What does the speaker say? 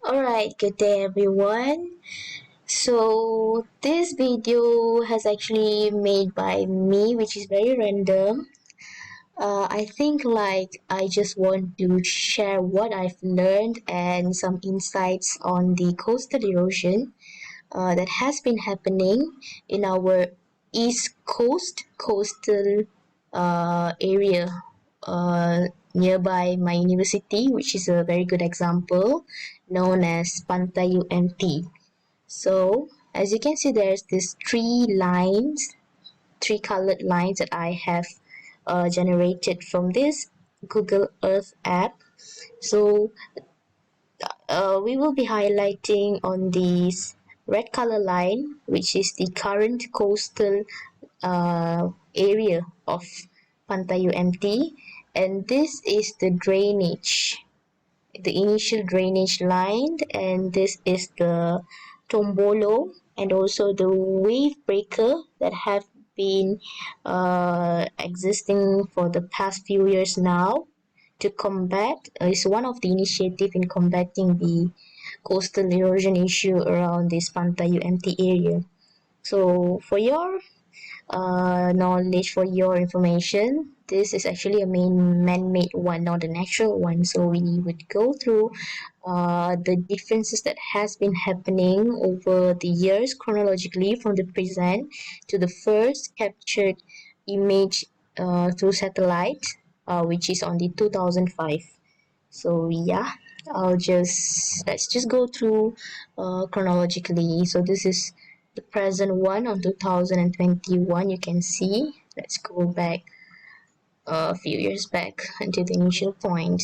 Alright, good day everyone. So this video has actually made by me, which is very random. I think I just want to share what I've learned and some insights on the coastal erosion that has been happening in our east coast coastal area nearby my university, which is a very good example, known as Pantai UMT. So, as you can see, there's these three colored lines that I have generated from this Google Earth app. So, we will be highlighting on this red color line, which is the current coastal area of Pantai UMT, and this is the drainage, the initial drainage line, and this is the tombolo and also the wave breaker that have been existing for the past few years now to combat is one of the initiative in combating the coastal erosion issue around this Pantai UMT area. So for your knowledge, for your information, this is actually a man-made one, not a natural one. So we would go through the differences that has been happening over the years chronologically from the present to the first captured image through satellite, which is on the 2005. So yeah, let's just go through chronologically. So this is the present one on 2021. You can see. Let's go back a few years back until the initial point.